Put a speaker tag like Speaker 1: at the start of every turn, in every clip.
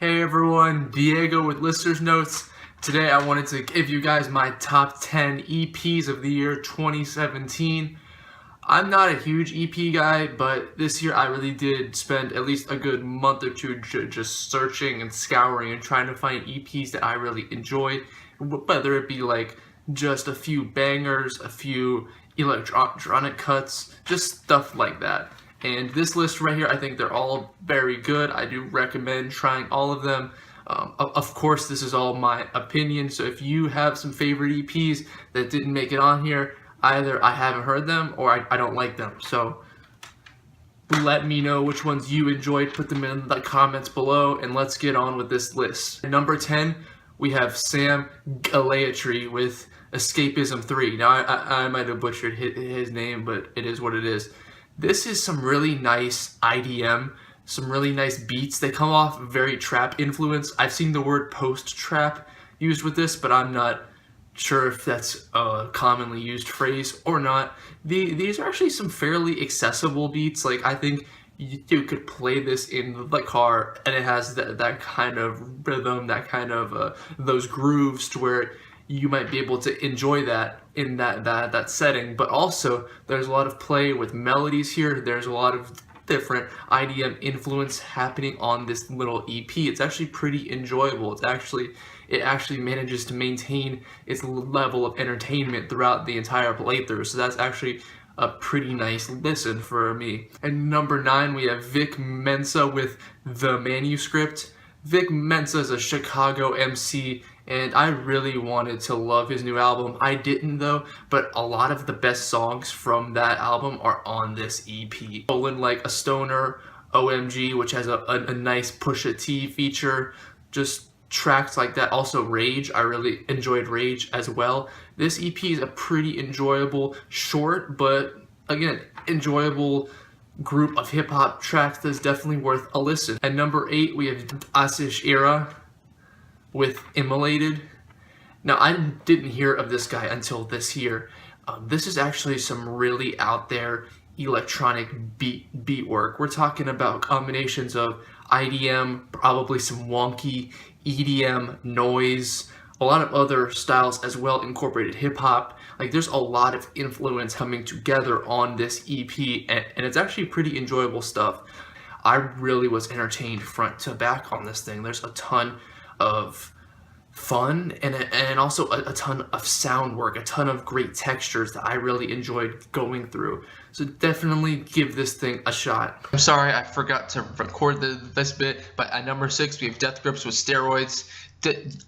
Speaker 1: Hey everyone, Diego with Listenersnotes. Today I wanted to give you guys my top 10 EPs of the year 2017. I'm not a huge EP guy, but this year I really did spend at least a good month or two just searching and scouring and trying to find EPs that I really enjoy, whether it be like just a few bangers, a few electronic cuts, just stuff like that. And this list right here, I think they're all very good. I do recommend trying all of them. Of course, this is all my opinion, so if you have some favorite EPs that didn't make it on here, either I haven't heard them or I don't like them. So let me know which ones you enjoyed, put them in the comments below, and let's get on with this list. At number 10, we have Sam Gellaitry with Escapism III. Now, I might have butchered his name, but it is what it is. This is some really nice IDM, some really nice beats. They come off very trap influence. I've seen the word post-trap used with this, but I'm not sure if that's a commonly used phrase or not. These are actually some fairly accessible beats. Like, I think you could play this in the car, and it has that kind of rhythm, that kind of those grooves to where you might be able to enjoy that in that setting. But also there's a lot of play with melodies here. There's a lot of different IDM influence happening on this little EP. It's actually pretty enjoyable. It actually manages to maintain its level of entertainment throughout the entire playthrough. So that's actually a pretty nice listen for me. And number 9, we have Vic Mensa with The Manuscript. Vic Mensa is a Chicago MC, and I really wanted to love his new album. I didn't though, but a lot of the best songs from that album are on this EP. Stolen Like a Stoner, OMG, which has a nice Pusha T feature, just tracks like that. Also Rage, I really enjoyed Rage as well. This EP is a pretty enjoyable, short, but again, enjoyable group of hip-hop tracks that's definitely worth a listen. At number 8, we have Aaseesh Era with Immolated. Now, I didn't hear of this guy until this year. This is actually some really out there electronic beat work. We're talking about combinations of IDM, probably some wonky EDM, noise, a lot of other styles as well, incorporated hip-hop. Like, there's a lot of influence coming together on this EP, and it's actually pretty enjoyable stuff. I really was entertained front to back on this thing. There's a ton of fun and also a ton of sound work, a ton of great textures that I really enjoyed going through. So definitely give this thing a shot. I'm sorry I forgot to record this bit, but at number 6 we have Death Grips with Steroids.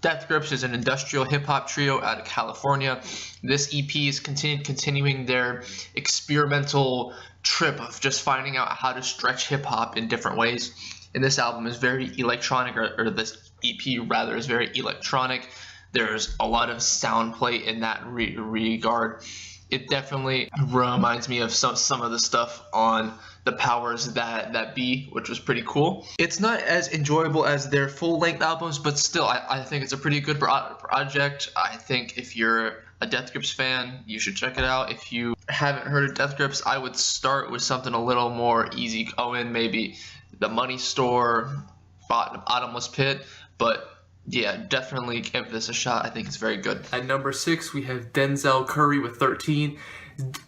Speaker 1: Death Grips is an industrial hip-hop trio out of California. This EP is continuing their experimental trip of just finding out how to stretch hip-hop in different ways. And this album is very electronic, or this EP rather is very electronic. There's a lot of sound play in that regard. It definitely reminds me of some of the stuff on the Powers That Be, which was pretty cool. It's not as enjoyable as their full-length albums, but still, I think it's a pretty good project. I think if you're a Death Grips fan, you should check it out. If you haven't heard of Death Grips, I would start with something a little more easy going, maybe The Money Store, Bottomless Pit, but yeah, definitely give this a shot. I think it's very good. At number 6, we have Denzel Curry with 13.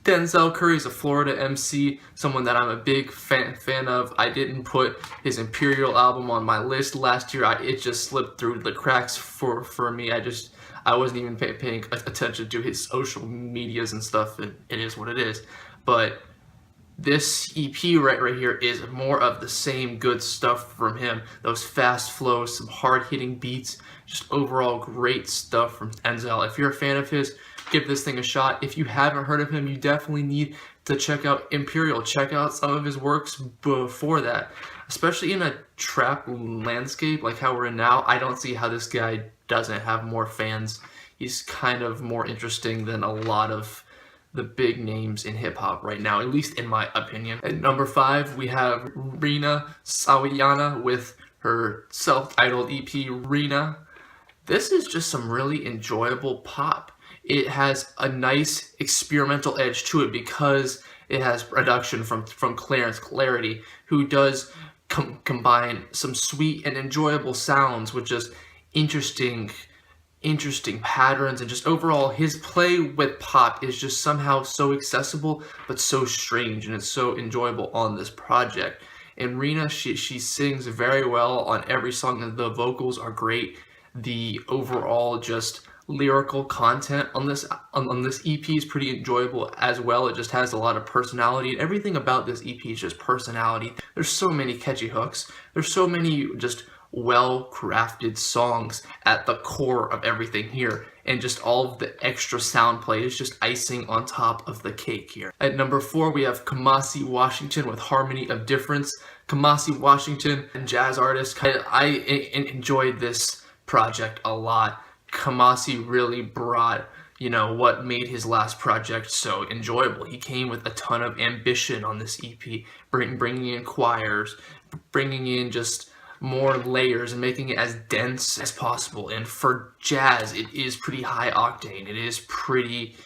Speaker 1: Denzel Curry is a Florida MC, someone that I'm a big fan of. I didn't put his Imperial album on my list last year. It just slipped through the cracks for me. I wasn't even paying attention to his social medias and stuff. It is what it is. But this EP right here is more of the same good stuff from him. Those fast flows, some hard-hitting beats, just overall great stuff from Denzel. If you're a fan of his, give this thing a shot. If you haven't heard of him, you definitely need to check out Imperial. Check out some of his works before that. Especially in a trap landscape like how we're in now, I don't see how this guy doesn't have more fans. He's kind of more interesting than a lot of the big names in hip-hop right now, at least in my opinion. At number 5, we have Rina Sawayama with her self-titled EP, Rina. This is just some really enjoyable pop. It has a nice experimental edge to it because it has production from Clarence Clarity, who does combine some sweet and enjoyable sounds with just interesting patterns, and just overall his play with pop is just somehow so accessible but so strange, and it's so enjoyable on this project. And Rina, she sings very well on every song, and the vocals are great. The overall just lyrical content on this EP is pretty enjoyable as well. It just has a lot of personality, and everything about this EP is just personality. There's so many catchy hooks. There's so many just well-crafted songs at the core of everything here, and just all of the extra sound play is just icing on top of the cake here. At number 4, we have Kumasi Washington with Harmony of Difference. Kumasi Washington, a jazz artist. I enjoyed this project a lot. Kamasi really brought, what made his last project so enjoyable. He came with a ton of ambition on this EP, bringing in choirs, bringing in just more layers and making it as dense as possible. And for jazz, it is pretty high octane. It is pretty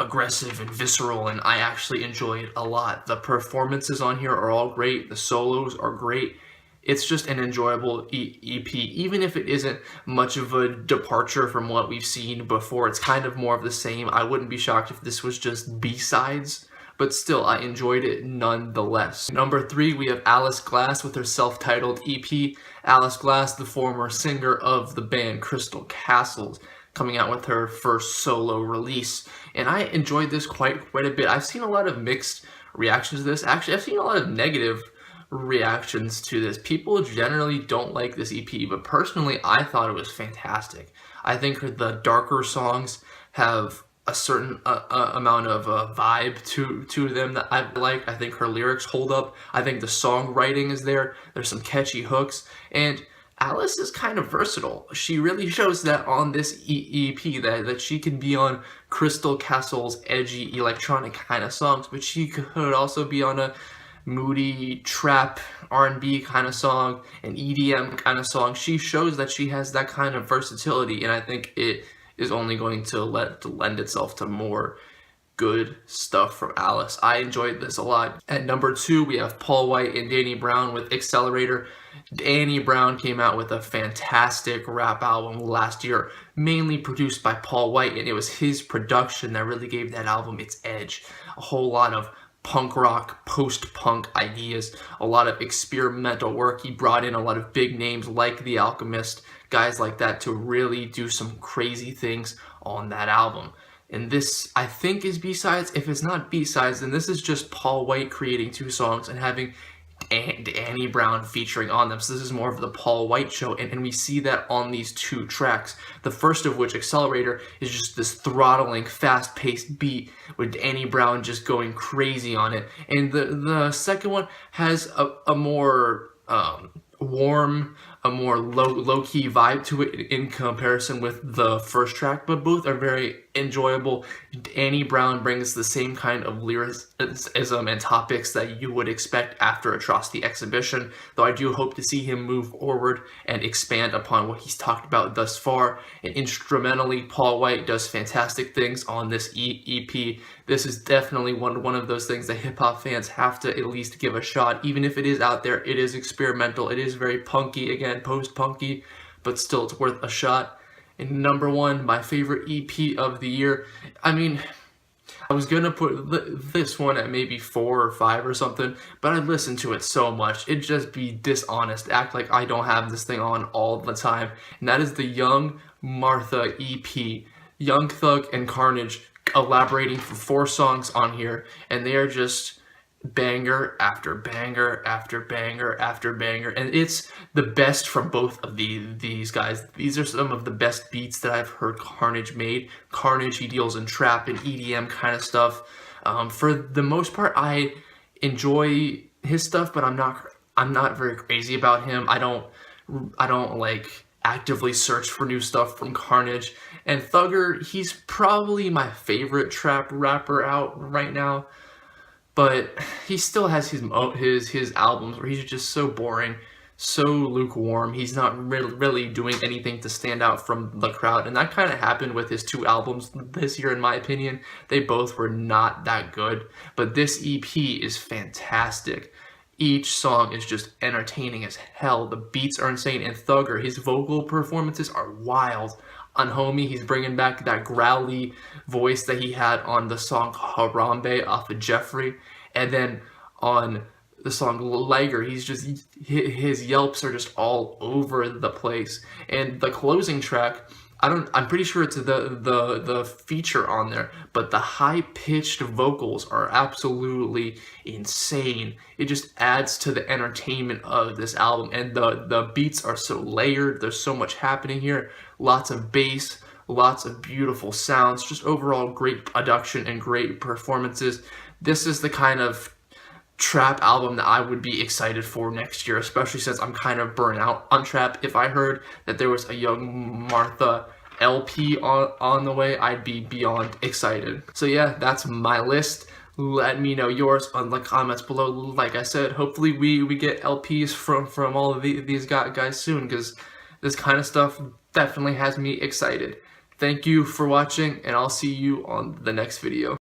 Speaker 1: aggressive and visceral, and I actually enjoy it a lot. The performances on here are all great. The solos are great. It's just an enjoyable EP, even if it isn't much of a departure from what we've seen before. It's kind of more of the same. I wouldn't be shocked if this was just B-sides, but still, I enjoyed it nonetheless. Number 3, we have Alice Glass with her self-titled EP. Alice Glass, the former singer of the band Crystal Castles, coming out with her first solo release. And I enjoyed this quite a bit. I've seen a lot of mixed reactions to this. Actually, I've seen a lot of negative reactions to this. People generally don't like this EP, but personally, I thought it was fantastic. I think the darker songs have a certain amount of vibe to them that I like. I think her lyrics hold up. I think the songwriting is there. There's some catchy hooks, and Alice is kind of versatile. She really shows that on this EP that she can be on Crystal Castle's edgy electronic kind of songs, but she could also be on a moody trap R&B kind of song, an EDM kind of song. She shows that she has that kind of versatility, and I think it is only going to lend itself to more good stuff from Alice. I enjoyed this a lot. At number 2, we have Paul White and Danny Brown with Accelerator. Danny Brown came out with a fantastic rap album last year, mainly produced by Paul White, and it was his production that really gave that album its edge. A whole lot of punk rock, post-punk ideas, a lot of experimental work. He brought in a lot of big names like The Alchemist, guys like that, to really do some crazy things on that album. And this, I think, is B-sides. If it's not B-sides, then this is just Paul White creating 2 songs and having Danny Brown featuring on them. So this is more of the Paul White show, and we see that on these 2 tracks. The first of which, Accelerator, is just this throttling, fast-paced beat with Danny Brown just going crazy on it. And the second one has a more warm, a more low-key vibe to it in comparison with the first track, but both are very enjoyable. Danny Brown brings the same kind of lyricism and topics that you would expect after Atrocity Exhibition, though I do hope to see him move forward and expand upon what he's talked about thus far. And instrumentally, Paul White does fantastic things on this EP. This is definitely one of those things that hip-hop fans have to at least give a shot. Even if it is out there, it is experimental, it is very punky, again, post-punky, but still it's worth a shot. And number 1, my favorite EP of the year. I mean, I was gonna put this one at maybe 4 or 5 or something, but I listened to it so much, it'd just be dishonest, act like I don't have this thing on all the time. And that is the Young Martha EP. Young Thug and Carnage collaborating for 4 songs on here, and they are just banger after banger after banger after banger, and it's the best from both of these guys. These are some of the best beats that I've heard Carnage made. Carnage, he deals in trap and EDM kind of stuff. For the most part, I enjoy his stuff, but I'm not very crazy about him. I don't like actively search for new stuff from Carnage. And Thugger, he's probably my favorite trap rapper out right now, but he still has his albums where he's just so boring, so lukewarm. He's not really doing anything to stand out from the crowd, and that kind of happened with his 2 albums this year, in my opinion. They both were not that good, but this EP is fantastic. Each song is just entertaining as hell. The beats are insane, and Thugger, his vocal performances are wild. On Homie, he's bringing back that growly voice that he had on the song Harambe off of Jeffrey, and then on the song Liger, his yelps are just all over the place. And the closing track, I'm pretty sure it's the feature on there, but the high-pitched vocals are absolutely insane. It just adds to the entertainment of this album, and the beats are so layered. There's so much happening here. Lots of bass, lots of beautiful sounds, just overall great production and great performances. This is the kind of trap album that I would be excited for next year, especially since I'm kind of burnt out on trap. If I heard that there was a Young Martha LP on the way, I'd be beyond excited. So yeah, that's my list. Let me know yours in the comments below. Like I said, hopefully we get LPs from all of these guys soon, because this kind of stuff definitely has me excited. Thank you for watching, and I'll see you on the next video.